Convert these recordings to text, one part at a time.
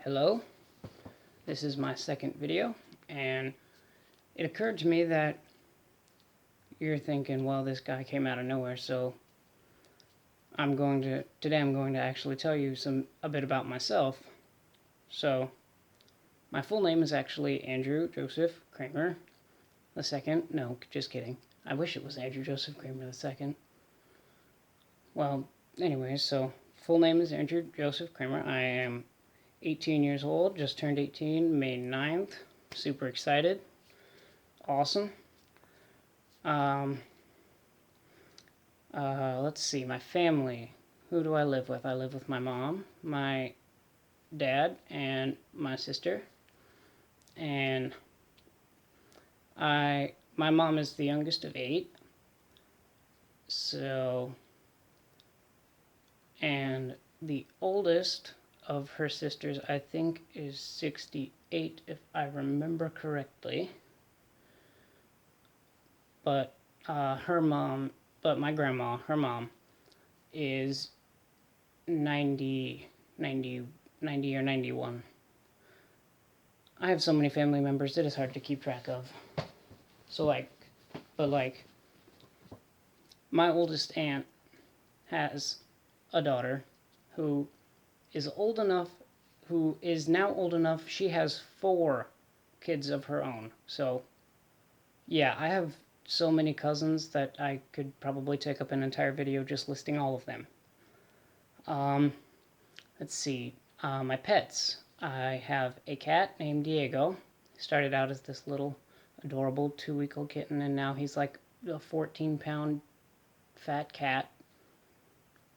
Hello, this is my second video, and it occurred to me that you're thinking, well, this guy came out of nowhere, so today I'm going to actually tell you a bit about myself. So, my full name is actually Andrew Joseph Kramer II. No, just kidding. I wish it was Andrew Joseph Kramer II. Well, anyways, so full name is Andrew Joseph Kramer. I am 18 years old, just turned 18 May 9th. Super excited. Awesome. Let's see, my family. Who do I live with? I live with my mom, my dad, and my sister. And my mom is the youngest of 8. So, and the oldest of her sisters, I think, is 68, if I remember correctly. But my grandma, her mom, is 90 or 91. I have so many family members, it is hard to keep track of. So, my oldest aunt has a daughter who is now old enough, she has 4 kids of her own. So, yeah, I have so many cousins that I could probably take up an entire video just listing all of them. Let's see, my pets. I have a cat named Diego. He started out as this little adorable 2-week-old kitten, and now he's like a 14-pound fat cat.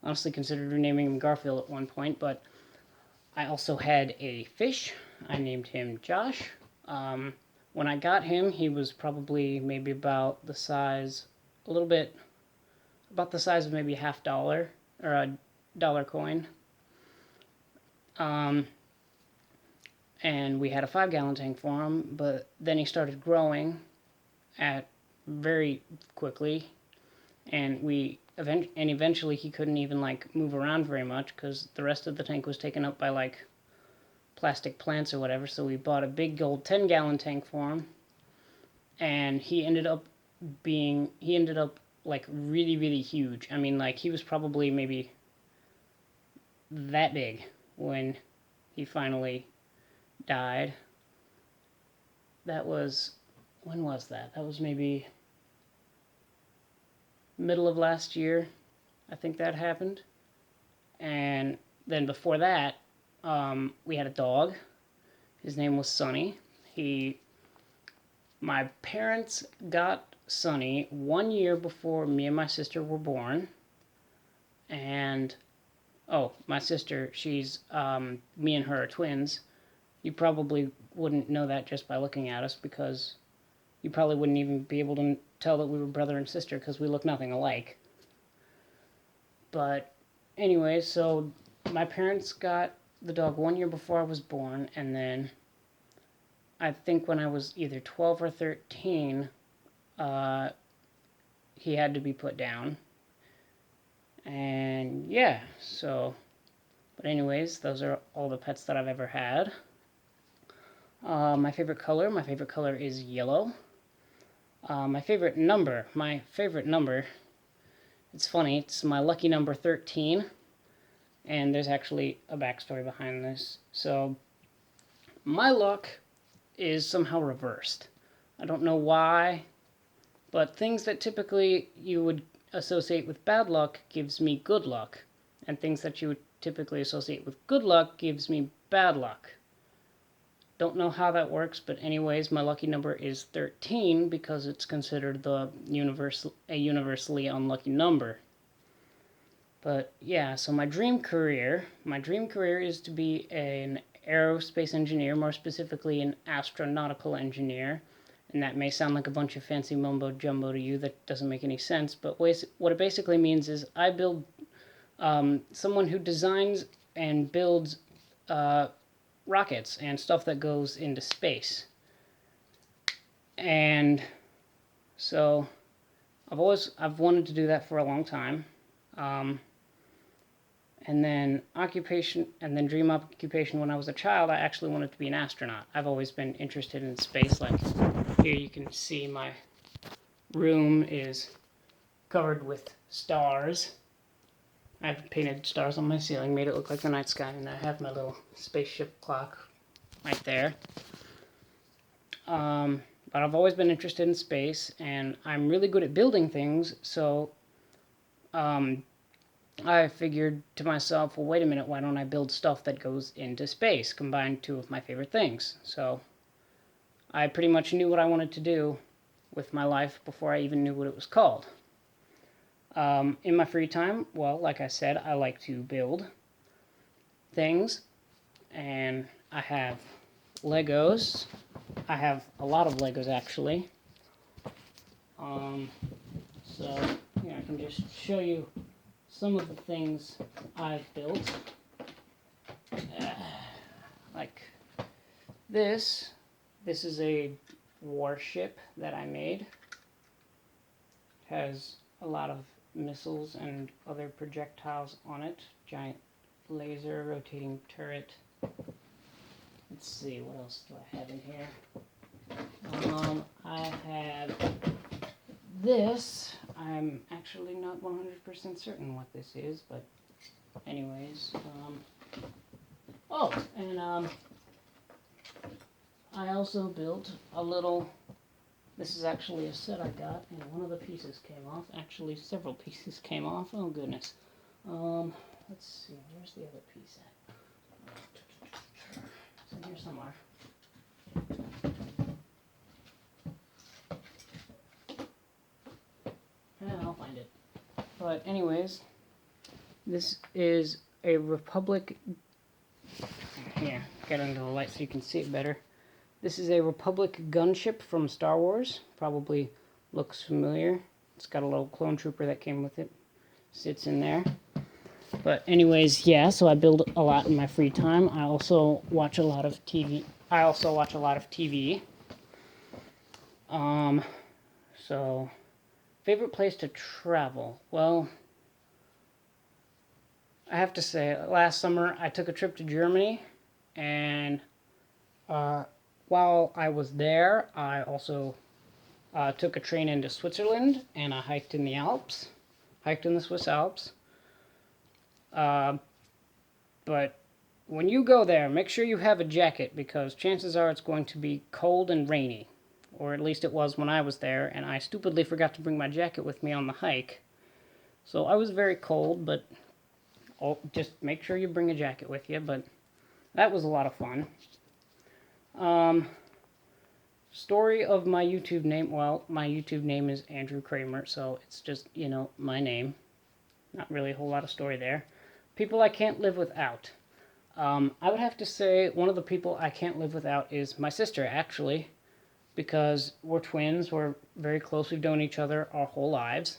Honestly considered renaming him Garfield at one point, but I also had a fish. I named him Josh. When I got him, he was probably maybe about the size, about the size of maybe $50 or a dollar coin. And we had a 5-gallon tank for him, but then he started growing very quickly, and eventually he couldn't even move around very much because the rest of the tank was taken up by plastic plants or whatever. So we bought a big old 10-gallon tank for him, and he ended up really, really huge. I mean, he was probably maybe that big when he finally died. When was that? That was maybe middle of last year, I think that happened. And then before that, we had a dog. His name was Sonny. My parents got Sonny 1 year before me and my sister were born. And my sister, me and her are twins. You probably wouldn't know that just by looking at us, because you probably wouldn't even be able to tell that we were brother and sister because we look nothing alike. But anyway, so my parents got the dog 1 year before I was born, and then I think when I was either 12 or 13, he had to be put down. And yeah, but anyways, those are all the pets that I've ever had. My favorite color is yellow. My favorite number, it's funny, it's my lucky number 13, and there's actually a backstory behind this. So, my luck is somehow reversed. I don't know why, but things that typically you would associate with bad luck gives me good luck, and things that you would typically associate with good luck gives me bad luck. Don't know how that works, but anyways, my lucky number is 13 because it's considered a universally unlucky number. But yeah, so my dream career is to be an aerospace engineer, more specifically an astronautical engineer. And that may sound like a bunch of fancy mumbo jumbo to you that doesn't make any sense, but what it basically means is I build someone who designs and builds rockets and stuff that goes into space. And so I've wanted to do that for a long time. And then dream occupation when I was a child, I actually wanted to be an astronaut. I've always been interested in space. Like here you can see my room is covered with stars. I've painted stars on my ceiling, made it look like the night sky, and I have my little spaceship clock right there. But I've always been interested in space, and I'm really good at building things, so I figured to myself, well, wait a minute, why don't I build stuff that goes into space, combine two of my favorite things? So I pretty much knew what I wanted to do with my life before I even knew what it was called. In my free time, well, like I said, I like to build things, and I have Legos. I have a lot of Legos, actually. So, yeah, I can just show you some of the things I've built. Like this. This is a warship that I made. It has a lot of missiles and other projectiles on it. Giant laser, rotating turret. Let's see, what else do I have in here? I have this. I'm actually not 100% certain what this is, but anyways. I also built a little. This is actually a set I got, and one of the pieces came off. Actually, several pieces came off. Oh, goodness. Let's see. Where's the other piece at? It's in here somewhere. I'll find it. But anyways, this is a Republic. Here, get into the light so you can see it better. This is a Republic gunship from Star Wars. Probably looks familiar. It's got a little clone trooper that came with it. Sits in there. But anyways, yeah, so I build a lot in my free time. I also watch a lot of TV. So, favorite place to travel? Well, I have to say, last summer I took a trip to Germany, and while I was there, I also took a train into Switzerland, and I hiked in the Alps, hiked in the Swiss Alps. But when you go there, make sure you have a jacket, because chances are it's going to be cold and rainy. Or at least it was when I was there, and I stupidly forgot to bring my jacket with me on the hike. So I was very cold, but just make sure you bring a jacket with you. But that was a lot of fun. Story of my YouTube name. Well, my YouTube name is Andrew Kramer, so it's just, my name. Not really a whole lot of story there. People I can't live without. I would have to say one of the people I can't live without is my sister, actually. Because we're twins, we're very close, we've known each other our whole lives.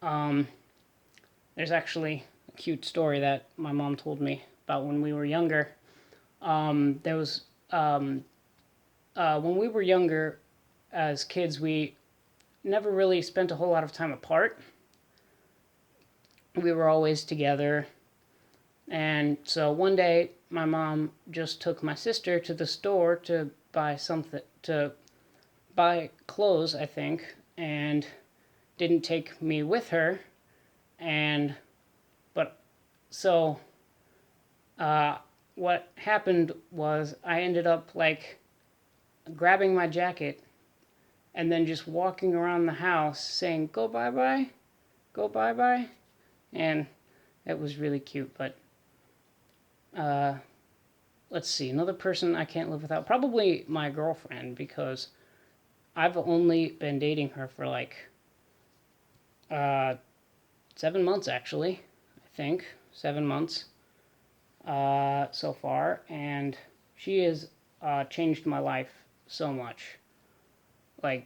There's actually a cute story that my mom told me about when we were younger. When we were younger, as kids, we never really spent a whole lot of time apart. We were always together. And so one day, my mom just took my sister to the store to buy clothes, I think, and didn't take me with her. What happened was I ended up grabbing my jacket and then just walking around the house saying, "Go bye-bye, go bye-bye," and it was really cute. But let's see, another person I can't live without, probably my girlfriend, because I've only been dating her for 7 months, actually. I think 7 months so far, and she has changed my life so much.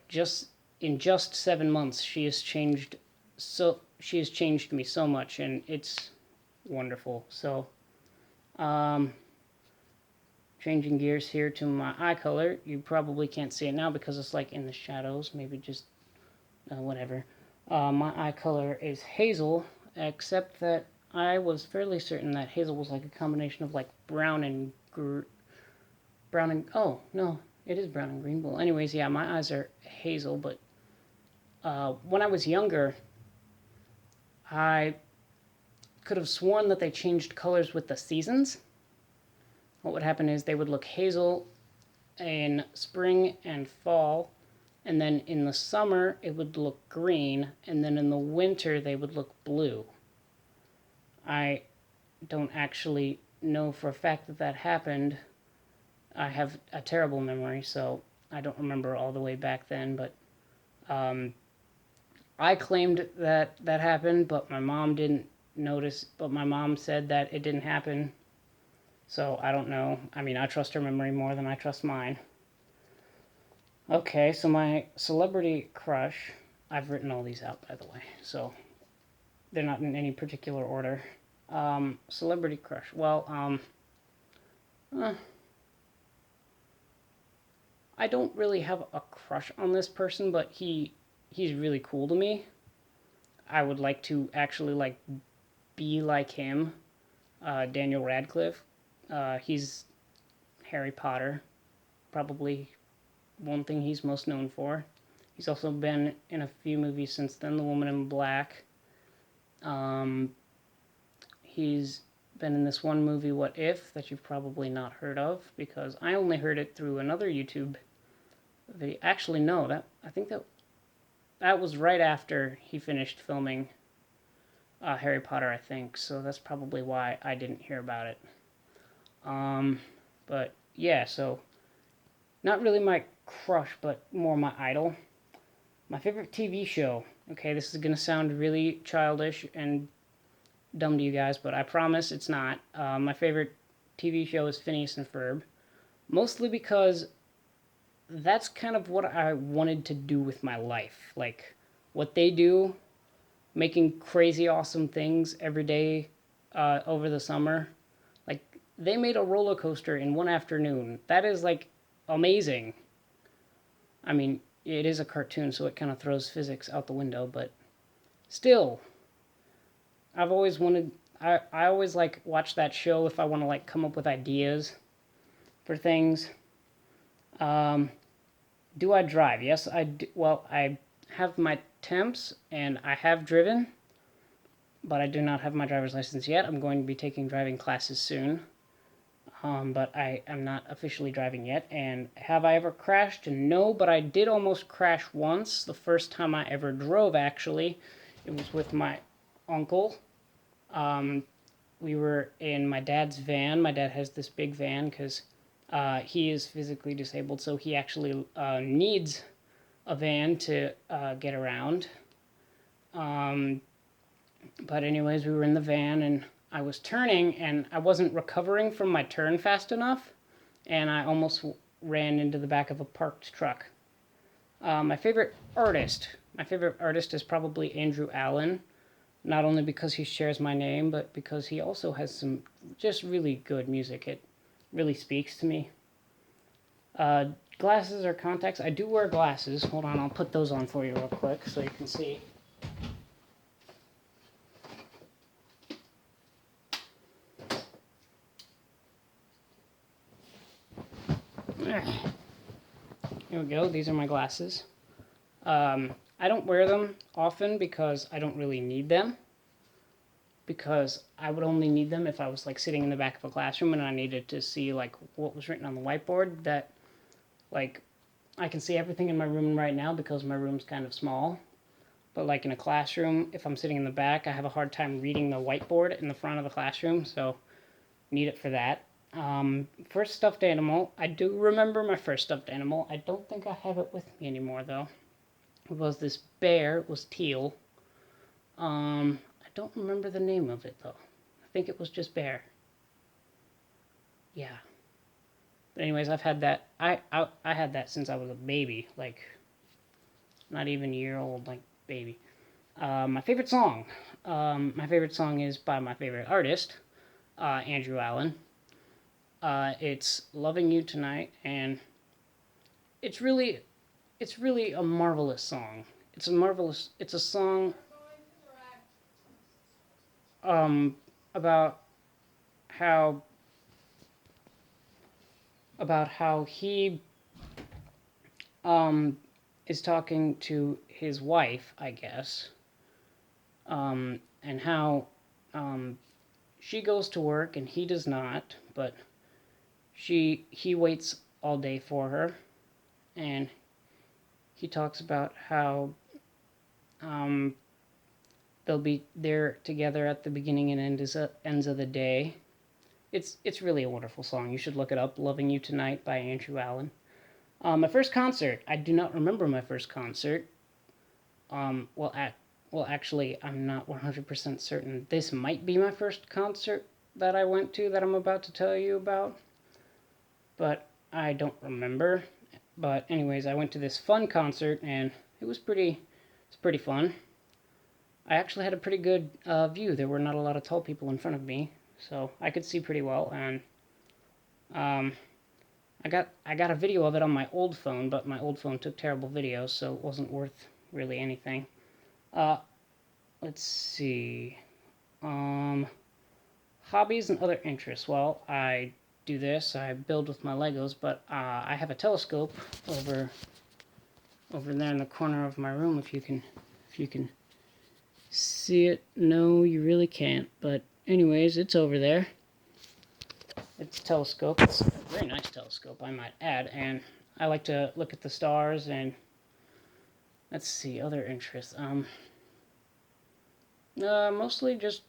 Just in 7 months, she has changed me so much, and it's wonderful. So, changing gears here to my eye color. You probably can't see it now because it's in the shadows. Maybe just whatever. My eye color is hazel, except that I was fairly certain that hazel was like a combination of like brown and oh no, it is brown and green. Well, anyways, yeah, my eyes are hazel, but when I was younger, I could have sworn that they changed colors with the seasons. What would happen is they would look hazel in spring and fall, and then in the summer it would look green, and then in the winter they would look blue. I don't actually know for a fact that that happened. I have a terrible memory, so I don't remember all the way back then, but I claimed that that happened, but my mom didn't notice, but my mom said that it didn't happen, so I don't know. I mean, I trust her memory more than I trust mine. Okay, so my celebrity crush, I've written all these out, by the way, so they're not in any particular order. Celebrity crush. Well, I don't really have a crush on this person, but he's really cool to me. I would like to actually like be like him. Daniel Radcliffe. He's Harry Potter, probably one thing he's most known for. He's also been in a few movies since then. The Woman in Black. He's been in this one movie, What If, that you've probably not heard of, because I only heard it through another YouTube video. Actually, no, I think that was right after he finished filming Harry Potter, I think. So that's probably why I didn't hear about it. But yeah, so not really my crush, but more my idol. My favorite TV show. Okay, this is gonna sound really childish and dumb to you guys, but I promise it's not. My favorite TV show is Phineas and Ferb, mostly because that's kind of what I wanted to do with my life. Like, what they do, making crazy awesome things every day over the summer. Like, they made a roller coaster in one afternoon. That is, like, amazing. I mean, it is a cartoon, so it kind of throws physics out the window, but still, I've always wanted... I always, like, watch that show if I want to, like, come up with ideas for things. Do I drive? Yes, I do. Well, I have my temps, and I have driven, but I do not have my driver's license yet. I'm going to be taking driving classes soon, but I am not officially driving yet. And have I ever crashed? No, but I did almost crash once. The first time I ever drove, actually, it was with my uncle. We were in my dad's van. My dad has this big van because he is physically disabled, so he actually needs a van to get around. But anyways, we were in the van, and I was turning, and I wasn't recovering from my turn fast enough, and I almost ran into the back of a parked truck. My favorite artist is probably Andrew Allen, not only because he shares my name, but because he also has some just really good music. It really speaks to me. Glasses or contacts? I do wear glasses. Hold on, I'll put those on for you real quick so you can see. Here we go. These are my glasses. I don't wear them often because I don't really need them. Because I would only need them if I was like sitting in the back of a classroom and I needed to see like what was written on the whiteboard. That like I can see everything in my room right now because my room's kind of small. But like in a classroom, if I'm sitting in the back, I have a hard time reading the whiteboard in the front of the classroom, so need it for that. First stuffed animal. I do remember my first stuffed animal. I don't think I have it with me anymore though. It was this bear. It was teal. I don't remember the name of it though. I think it was just Bear. Yeah. But anyways, I've had that. I had that since I was a baby, like not even a year old, like baby. My favorite song. My favorite song is by my favorite artist, Andrew Allen. It's "Loving You Tonight," and it's really a marvelous song. It's a song about how he is talking to his wife, I guess, and how she goes to work and he does not, but he waits all day for her, and he talks about how they'll be there together at the beginning and ends of the day. It's really a wonderful song. You should look it up. "Loving You Tonight" by Andrew Allen. My first concert. I do not remember my first concert. Well, actually, I'm not 100% certain. This might be my first concert that I went to that I'm about to tell you about, but I don't remember. But anyways, I went to this fun concert, and it's pretty fun. I actually had a pretty good view. There were not a lot of tall people in front of me, so I could see pretty well. And I got a video of it on my old phone, but my old phone took terrible videos, so it wasn't worth really anything. Let's see. Hobbies and other interests. Well, I do this. I build with my Legos, but I have a telescope over there in the corner of my room. If you can see it. No, you really can't. But anyways, it's over there. It's a telescope. It's a very nice telescope, I might add. And I like to look at the stars and let's see, other interests. Mostly just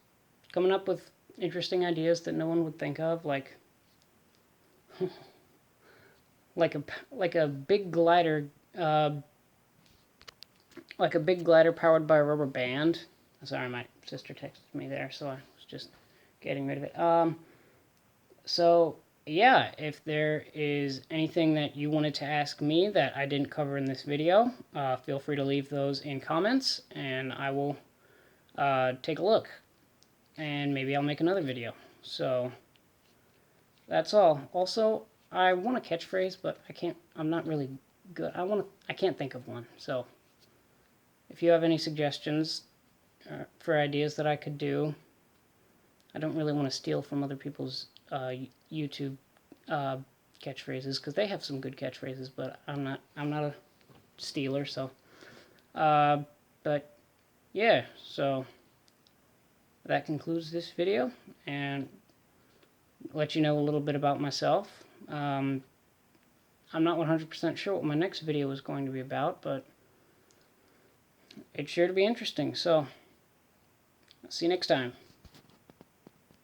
coming up with interesting ideas that no one would think of, like like a big glider, like a big glider powered by a rubber band. Sorry, my sister texted me there, so I was just getting rid of it. So yeah, if there is anything that you wanted to ask me that I didn't cover in this video, feel free to leave those in comments, and I will take a look, and maybe I'll make another video. So that's all. Also, I want a catchphrase, but I can't. I'm not really good. I can't think of one. So if you have any suggestions for ideas that I could do, I don't really want to steal from other people's YouTube catchphrases, because they have some good catchphrases, but I'm not a stealer. So, but yeah, so that concludes this video, and let you know a little bit about myself. I'm not 100% sure what my next video is going to be about, but it's sure to be interesting. So, see you next time.